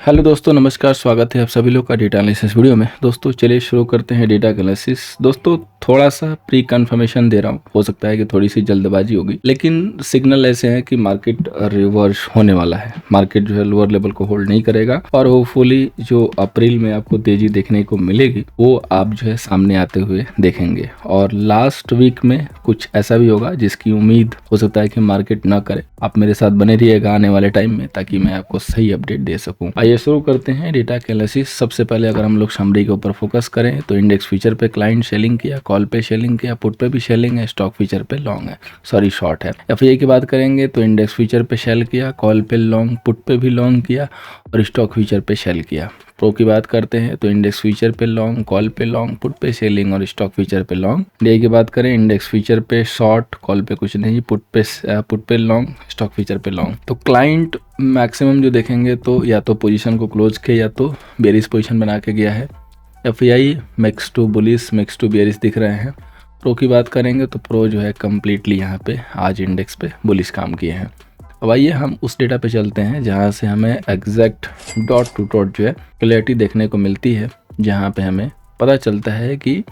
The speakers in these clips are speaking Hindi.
हेलो दोस्तों, नमस्कार। स्वागत है आप सभी लोग का डेटा एनालिसिस वीडियो में। दोस्तों चलिए शुरू करते हैं डेटा एनालिसिस। दोस्तों थोड़ा सा प्री कंफर्मेशन दे रहा हूँ, हो सकता है कि थोड़ी सी जल्दबाजी होगी, लेकिन सिग्नल ऐसे हैं कि मार्केट रिवर्स होने वाला है। मार्केट जो है लोअर लेवल को होल्ड नहीं करेगा और होपफुली जो अप्रैल में आपको तेजी देखने को मिलेगी वो आप जो है सामने आते हुए देखेंगे। और लास्ट वीक में कुछ ऐसा भी होगा जिसकी उम्मीद हो सकता है कि मार्केट ना करे। आप मेरे साथ बने रहिएगा आने वाले टाइम में, ताकि मैं आपको सही अपडेट दे सकूं। आइए शुरू करते हैं डेटा एनालिसिस। सबसे पहले अगर हम लोग समरी के ऊपर फोकस करें तो इंडेक्स फ्यूचर पे क्लाइंट सेलिंग किया, कॉल पे सेलिंग किया, पुट पे भी सेलिंग है, स्टॉक फ्यूचर पे लॉन्ग है, सॉरी शॉर्ट है। एफआईआई की बात करेंगे तो इंडेक्स फ्यूचर पे सेल किया, कॉल पे लॉन्ग, पुट पे भी लॉन्ग किया और स्टॉक फ्यूचर पे सेल किया। प्रो की बात करते हैं तो इंडेक्स फ्यूचर पे लॉन्ग, कॉल पे लॉन्ग, पुट पे सेलिंग और स्टॉक फ्यूचर पे लॉन्ग। डीआई की बात करें, इंडेक्स फ्यूचर पे शॉर्ट, कॉल पे कुछ नहीं, पुट पे लॉन्ग, स्टॉक फ्यूचर पे लॉन्ग। तो क्लाइंट मैक्सिमम जो देखेंगे तो या तो पोजीशन को क्लोज किया या तो बेरिश पोजीशन बना के गया है। FII mix to bullish, mix to bearish दिख रहे हैं। प्रो की बात करेंगे तो प्रो जो है कम्प्लीटली यहाँ पे आज इंडेक्स पे बुलिश काम किए हैं। अब आइए हम उस डेटा पे चलते हैं जहाँ से हमें एग्जैक्ट डॉट टू डॉट जो है क्लैरिटी देखने को मिलती है, जहाँ पे हमें पता चलता है कि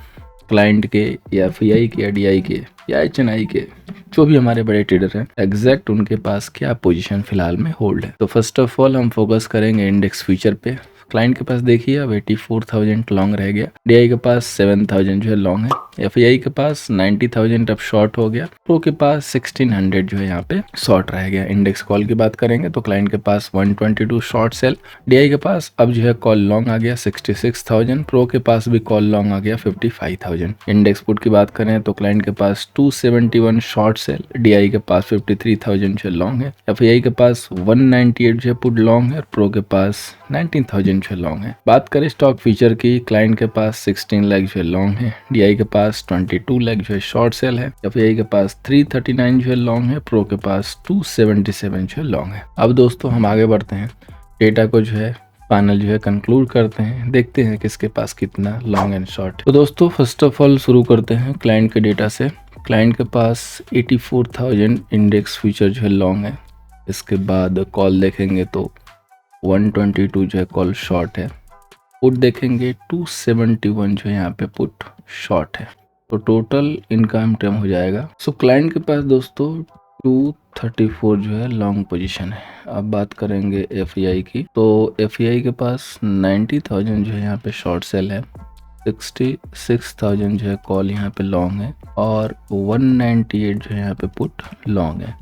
क्लाइंट के या एफआईआई के या डीआई के या एचएनआई के जो भी हमारे बड़े ट्रेडर हैं, एग्जैक्ट उनके पास क्या पोजीशन फिलहाल में होल्ड है। तो फर्स्ट ऑफ ऑल हम फोकस करेंगे इंडेक्स फ्यूचर पे। क्लाइंट के पास देखिए अब 84,000 लॉन्ग रह गया, डीआई के पास 7,000 जो है लॉन्ग है, एफआईआई के पास 90,000 अब शॉर्ट हो गया, प्रो के पास 1600 जो है यहाँ पे शॉर्ट रह गया। इंडेक्स कॉल की बात करेंगे तो क्लाइंट के पास 122 शॉर्ट सेल, डीआई के पास अब जो है कॉल लॉन्ग आ गया 66,000, प्रो के पास भी कॉल लॉन्ग आ गया 55,000। इंडेक्स पुट की बात करें तो क्लाइंट के पास 271 शॉर्ट सेल, डीआई के पास 53,000 जो लॉन्ग है, एफआईआई के पास 198 जो है पुट लॉन्ग है, प्रो के पास 19,000 जो लॉन्ग है। बात करें स्टॉक फीचर की, क्लाइंट के पास 16 लाख जो है लॉन्ग है, डीआई के पास 22 लाख जो है शॉर्ट सेल है, एफआईआई के पास 339 जो है लॉन्ग है, प्रो के पास 277 जो है लॉन्ग है। अब दोस्तों हम आगे बढ़ते हैं, डेटा को जो है फाइनल जो है कंक्लूड करते हैं, देखते हैं किसके पास कितना लॉन्ग एंड शॉर्ट। तो दोस्तों फर्स्ट ऑफ ऑल शुरू करते हैं क्लाइंट के डेटा से। क्लाइंट के पास 84,000 इंडेक्स फ्यूचर जो है लॉन्ग है। इसके बाद कॉल देखेंगे तो 122 जो है कॉल शॉर्ट है, पुट देखेंगे 271 जो है यहाँ पे पुट शॉर्ट है। तो टोटल इनकम टर्म हो जाएगा। सो क्लाइंट के पास दोस्तों 234 जो है लॉन्ग पोजीशन है। अब बात करेंगे एफआईआई की, तो एफआईआई के पास 90,000 जो है यहाँ पे शॉर्ट सेल है, 66,000 जो है कॉल यहाँ पे लॉन्ग है और 198 जो है यहाँ पे पुट लॉन्ग है।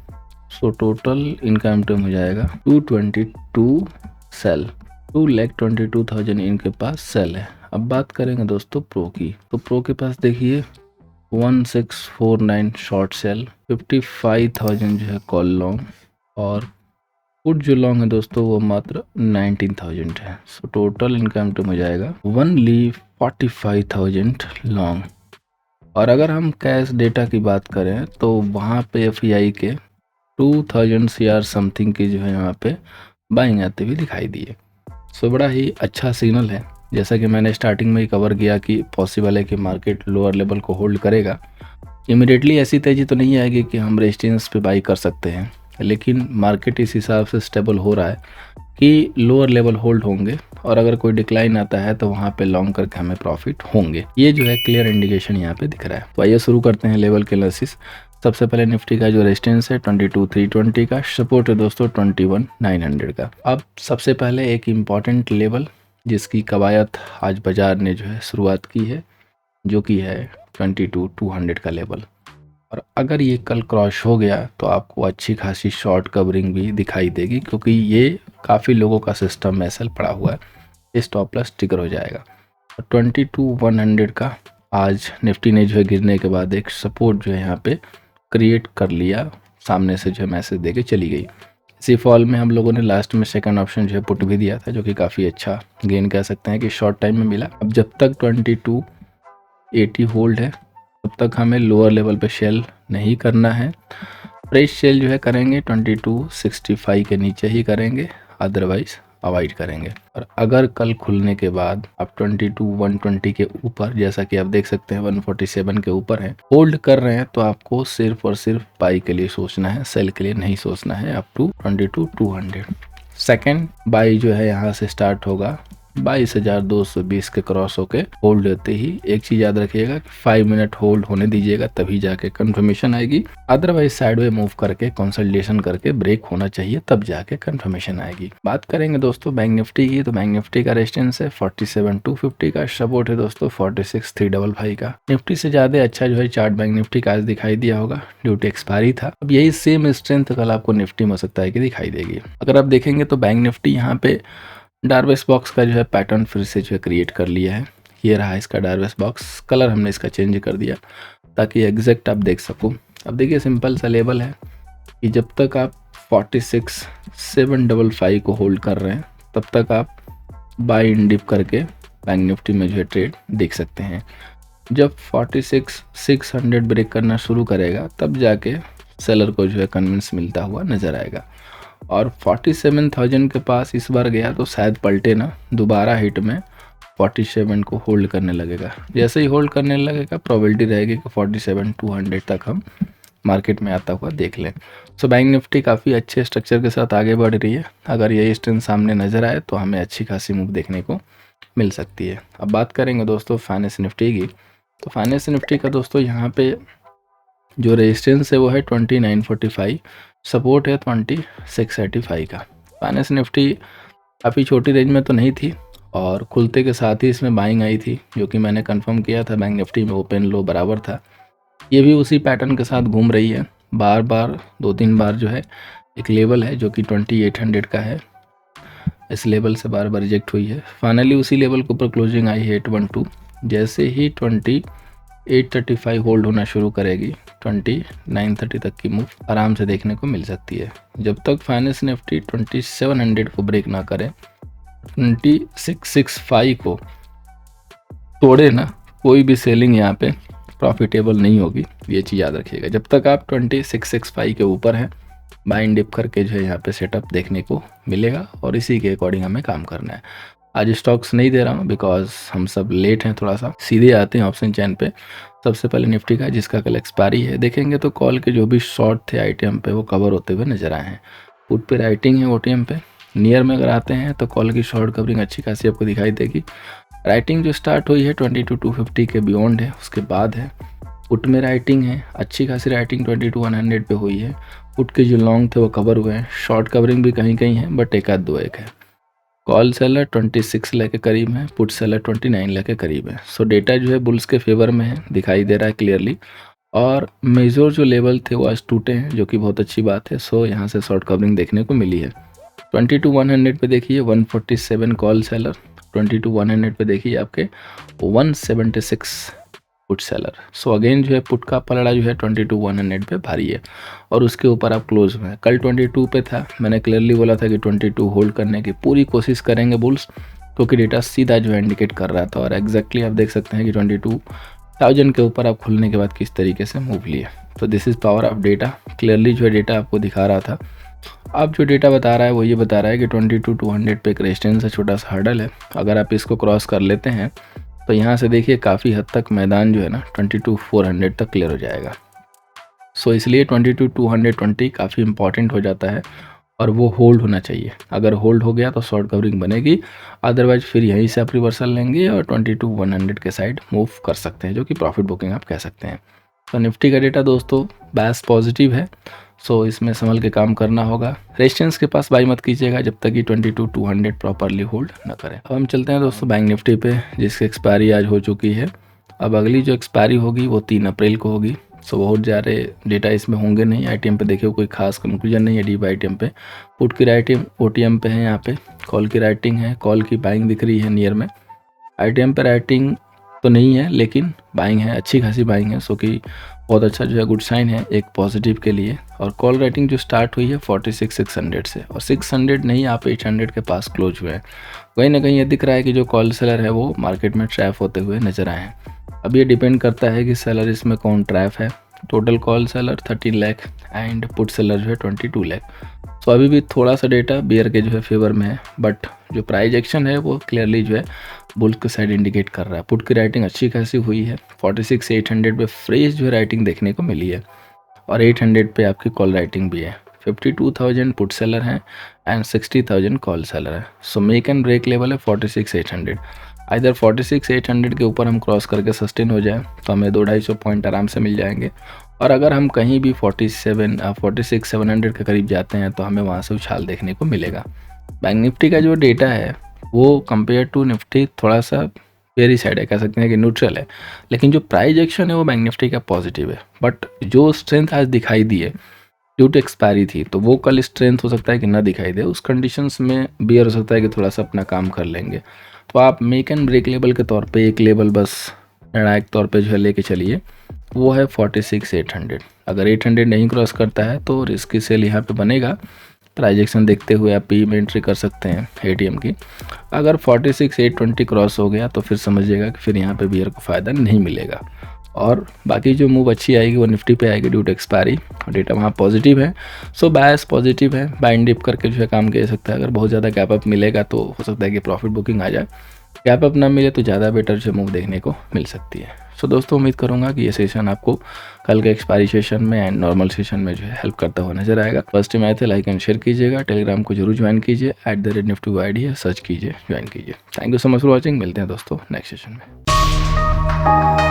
सो टोटल इनकम टर्म हो जाएगा 222 सेल, 2,22,000 इनके पास सेल है। अब बात करेंगे दोस्तों प्रो की, तो प्रो के पास देखिए 1649 शॉर्ट सेल, 55,000 जो है कॉल लॉन्ग और पुट जो लॉन्ग है दोस्तों वो मात्र 19,000 है। सो टोटल इनकम टर्म हो जाएगा 1,45,000 लॉन्ग। और अगर हम कैश डेटा की बात करें तो वहाँ पे एफआईआई के 2,000 CR समथिंग की जो है यहाँ पे बाइंग आते हुए दिखाई दिए। सो बड़ा ही अच्छा सिग्नल है। जैसा कि मैंने स्टार्टिंग में ही कवर किया कि पॉसिबल है कि मार्केट लोअर लेवल को होल्ड करेगा। इमिडिएटली ऐसी तेजी तो नहीं आएगी कि हम रेजिस्टेंस पे बाई कर सकते हैं, लेकिन मार्केट इस हिसाब से स्टेबल हो रहा है कि लोअर लेवल होल्ड होंगे और अगर कोई डिक्लाइन आता है तो वहाँ पे लॉन्ग करके हमें प्रॉफिट होंगे। ये जो है क्लियर इंडिकेशन यहाँ पे दिख रहा है। तो आइए शुरू करते हैं लेवल के एनालिसिस। सबसे पहले निफ्टी का जो रेजिस्टेंस है 22,320 का, सपोर्ट है दोस्तों 21,900 का। अब सबसे पहले एक इम्पॉर्टेंट लेवल जिसकी कवायद आज बाजार ने जो है शुरुआत की है, जो कि है 22,200 का लेवल। और अगर ये कल क्रॉस हो गया तो आपको अच्छी खासी शॉर्ट कवरिंग भी दिखाई देगी, क्योंकि ये काफ़ी लोगों का सिस्टम में एसएल पड़ा हुआ है, स्टॉप लॉस ट्रिगर हो जाएगा। 22,100 का आज निफ्टी ने जो है गिरने के बाद एक सपोर्ट जो है यहाँ पे क्रिएट कर लिया, सामने से जो है मैसेज देके चली गई। इसी फॉल में हम लोगों ने लास्ट में सेकंड ऑप्शन जो है पुट भी दिया था, जो कि काफ़ी अच्छा गेन कह सकते हैं कि शॉर्ट टाइम में मिला। अब जब तक 2280 होल्ड है तब तक हमें लोअर लेवल पे सेल नहीं करना है। फ्रेश सेल जो है करेंगे 2265 के नीचे ही करेंगे, अदरवाइज अवॉइड करेंगे। और अगर कल खुलने के बाद आप 22,120 के ऊपर, जैसा कि आप देख सकते हैं 147 के ऊपर है, होल्ड कर रहे हैं, तो आपको सिर्फ और सिर्फ बाई के लिए सोचना है, सेल के लिए नहीं सोचना है अप टू 22,200। सेकंड बाई जो है यहाँ से स्टार्ट होगा 22,220 के क्रॉस होके होल्ड होते ही। एक चीज याद रखिएगा कि 5 मिनट होल्ड होने दीजिएगा, तभी जाके कंफर्मेशन आएगी। अदरवाइज साइडवे मूव करके कंसल्टेशन करके ब्रेक होना चाहिए, तब जाके कंफर्मेशन आएगी। बात करेंगे दोस्तों बैंक निफ्टी की, तो बैंक निफ्टी का रेजिस्टेंस है 47,250 का, सपोर्ट है दोस्तों 46,355 का। निफ्टी से ज्यादा अच्छा जो है चार्ट बैंक निफ्टी का आज दिखाई दिया होगा, ड्यूटी एक्सपायरी था। अब यही सेम स्ट्रेंथ कल आपको निफ्टी में हो सकता है कि दिखाई देगी। अगर आप देखेंगे तो बैंक निफ्टी यहाँ पे डार्वेस बॉक्स का जो है पैटर्न फिर से जो है क्रिएट कर लिया है। ये रहा इसका डार्वेस बॉक्स, कलर हमने इसका चेंज कर दिया ताकि एग्जैक्ट आप देख सको। अब देखिए सिंपल सा लेवल है कि जब तक आप 46,755 को होल्ड कर रहे हैं तब तक आप बाय इन डिप करके बैंक निफ्टी में जो है ट्रेड देख सकते हैं। जब 46,600 ब्रेक करना शुरू करेगा तब जाके सेलर को जो है कन्विंस मिलता हुआ नजर आएगा। और 47,000 के पास इस बार गया तो शायद पलटे ना, दोबारा हिट में 47 को होल्ड करने लगेगा। जैसे ही होल्ड करने लगेगा प्रोबेबिलिटी रहेगी कि 47,200 तक हम मार्केट में आता हुआ देख लें। सो बैंक निफ्टी काफ़ी अच्छे स्ट्रक्चर के साथ आगे बढ़ रही है। अगर यही स्ट्रेंथ सामने नज़र आए तो हमें अच्छी खासी मूव देखने को मिल सकती है। अब बात करेंगे दोस्तों फाइनेंस निफ्टी की, तो फाइनेंस निफ्टी का दोस्तों यहाँ पे जो रेजिस्टेंस है वो है 2945, सपोर्ट है 2685 का। फाइनेंस निफ्टी काफ़ी छोटी रेंज में तो नहीं थी और खुलते के साथ ही इसमें बाइंग आई थी, जो कि मैंने कंफर्म किया था। बैंक निफ्टी में ओपन लो बराबर था, ये भी उसी पैटर्न के साथ घूम रही है। बार बार 2-3 बार जो है एक लेवल है जो कि 2800 का है, इस लेवल से बार बार रिजेक्ट हुई है। फाइनली उसी लेवल के ऊपर क्लोजिंग आई है 812। जैसे ही 2835 होल्ड होना शुरू करेगी 2930 तक की मूव आराम से देखने को मिल सकती है। जब तक फाइनेंस निफ्टी 2700 को ब्रेक ना करे, 2665 को तोड़े ना, कोई भी सेलिंग यहाँ पे प्रॉफिटेबल नहीं होगी, ये चीज़ याद रखिएगा। जब तक आप 2665 के ऊपर हैं बाय एंड डिप करके जो है यहाँ पे सेटअप देखने को मिलेगा और इसी के अकॉर्डिंग हमें काम करना है। आज स्टॉक्स नहीं दे रहा हूँ बिकॉज हम सब लेट हैं, थोड़ा सा सीधे आते हैं ऑप्शन चैन पे। सबसे पहले निफ्टी का जिसका कल एक्सपायरी है देखेंगे तो कॉल के जो भी शॉर्ट थे आईटीएम पे वो कवर होते हुए नजर आए हैं। पुट पे राइटिंग है ओटीएम पे। नियर में अगर आते हैं तो कॉल की शॉर्ट कवरिंग अच्छी खासी आपको दिखाई देगी। राइटिंग जो स्टार्ट हुई है 22,250 के बियॉन्ड है, उसके बाद है। पुट में राइटिंग है, अच्छी खासी राइटिंग 22,100 पे हुई है। पुट के जो लॉन्ग थे वो कवर हुए हैं, शॉर्ट कवरिंग भी कहीं कहीं है बट एक आध दो एक है। कॉल सेलर 26 लाख के करीब है, पुट सेलर 29 लाख के करीब है। सो डेटा जो है बुल्स के फेवर में है, दिखाई दे रहा है क्लियरली। और मेजर जो लेवल थे वो आज टूटे हैं, जो कि बहुत अच्छी बात है। सो यहाँ से शॉर्ट कवरिंग देखने को मिली है। 22,100 पे देखिए 147 कॉल सेलर, 22,100 पे देखिए आपके 176 पुट सेलर। सो अगेन जो है पुट का पलड़ा जो है 22,100 पे भारी है और उसके ऊपर आप क्लोज में। कल 22 पे था, मैंने क्लियरली बोला था कि 22 होल्ड करने की पूरी कोशिश करेंगे बुल्स, क्योंकि डेटा सीधा जो है इंडिकेट कर रहा था। और एग्जैक्टली आप देख सकते हैं कि 22,000 के ऊपर आप खुलने के बाद किस तरीके से मूव लिए। तो this is power of data. Clearly जो है डेटा आपको दिखा रहा था। अब जो डेटा बता रहा है वो ये बता रहा है कि 22,200 पे एक रेजिस्टेंस है, छोटा सा हर्डल है। अगर आप इसको क्रॉस कर लेते हैं तो यहाँ से देखिए काफ़ी हद तक मैदान जो है ना 22,400 तक क्लियर हो जाएगा। सो इसलिए 22,220 काफ़ी इंपॉर्टेंट हो जाता है और वो होल्ड होना चाहिए। अगर होल्ड हो गया तो शॉर्ट कवरिंग बनेगी, अदरवाइज फिर यहीं से आप रिवर्सल लेंगे और 22,100 के साइड मूव कर सकते हैं, जो कि प्रॉफिट बुकिंग आप कह सकते हैं। तो निफ्टी का डेटा दोस्तों बैस पॉजिटिव है। सो इसमें संभल के काम करना होगा। रेजिस्टेंस के पास बाई मत कीजिएगा जब तक कि 22,200 प्रॉपरली होल्ड न करें। अब हम चलते हैं दोस्तों बैंक निफ्टी पे, जिसकी एक्सपायरी आज हो चुकी है। अब अगली जो एक्सपायरी होगी वो 3 अप्रैल को होगी। सो बहुत ज़्यादा डेटा इसमें होंगे नहीं। आईटीएम पे देखिए कोई खास कंक्लूजन नहीं है डीप आईटीएम पे। पुट की राइटिंग ओटीएम पे है, यहाँ पे कॉल की राइटिंग है, कॉल की बाइंग दिख रही है नियर में। आईटीएम पे राइटिंग तो नहीं है लेकिन बाइंग है, अच्छी खासी बाइंग है। सो कि बहुत अच्छा जो है गुड साइन है एक पॉजिटिव के लिए। और कॉल राइटिंग जो स्टार्ट हुई है 46,600 से, और 600 नहीं आप 800 के पास क्लोज हुए हैं। कहीं ना कहीं ये दिख रहा है कि जो कॉल सेलर है वो मार्केट में ट्रैप होते हुए नजर आए हैं। अब ये डिपेंड करता है कि सेलर इसमें कौन ट्रैप है। Total call seller 13 lakh and put seller जो है 22 लाख। सो अभी भी थोड़ा सा डेटा बियर के जो है फेवर में है, बट जो प्राइस एक्शन है वो क्लियरली जो है बुल्स के साइड इंडिकेट कर रहा है। पुट की राइटिंग अच्छी खासी हुई है, 46,800 पे फ्रेश जो है राइटिंग देखने को मिली है और 800 पे आपकी कॉल राइटिंग भी है। 52,000 पुट सेलर हैं एंड 60,000 कॉल सेलर है। So make and break level है 46,800। इधर 46,800 के ऊपर हम क्रॉस करके सस्टेन हो जाए तो हमें 200-250 पॉइंट आराम से मिल जाएंगे। और अगर हम कहीं भी 46,700 के करीब जाते हैं तो हमें वहाँ से उछाल देखने को मिलेगा। बैंक निफ्टी का जो डेटा है वो कंपेयर टू निफ्टी थोड़ा सा वेरी साइड है, कह सकते हैं कि न्यूट्रल है, लेकिन जो प्राइस एक्शन है वो बैंक निफ्टी का पॉजिटिव है। बट जो स्ट्रेंथ आज दिखाई दी है ड्यू टू एक्सपायरी थी, तो वो कल स्ट्रेंथ हो सकता है कि ना दिखाई दे। उस कंडीशंस में बियर हो सकता है कि थोड़ा सा अपना काम कर लेंगे। तो आप मेक एंड ब्रेक लेवल के तौर पे एक लेवल बस निर्णायक तौर पे जो है लेके चलिए, वो है 46,800। अगर 800 नहीं क्रॉस करता है तो रिस्क सेल यहाँ पे बनेगा। ट्रांजेक्शन देखते हुए आप पी में एंट्री कर सकते हैं एटीएम की। अगर 46,820 क्रॉस हो गया तो फिर समझिएगा कि फिर यहाँ पे बियर को फ़ायदा नहीं मिलेगा। और बाकी जो मूव अच्छी आएगी वो निफ्टी पे आएगी ड्यू टू एक्सपायरी, डेटा वहाँ पॉजिटिव है। सो बायस पॉजिटिव है, बाय एंड डिप करके जो है काम किया सकता है। अगर बहुत ज़्यादा गैप अप मिलेगा तो हो सकता है कि प्रॉफिट बुकिंग आ जाए, गैप अप ना मिले तो ज़्यादा बेटर जो मूव देखने को मिल सकती है। सो दोस्तों उम्मीद करूँगा कि ये सेशन आपको कल के एक्सपायरी सेशन में एंड नॉर्मल सेशन में जो है हेल्प करता हुआ नजर आएगा। फर्स्ट टाइम आए थे लाइक एंड शेयर कीजिएगा, टेलीग्राम को जरूर ज्वाइन कीजिए, @nifty ID है, सर्च कीजिए, ज्वाइन कीजिए। Thank you so much for watching. मिलते हैं दोस्तों नेक्स्ट सेशन में।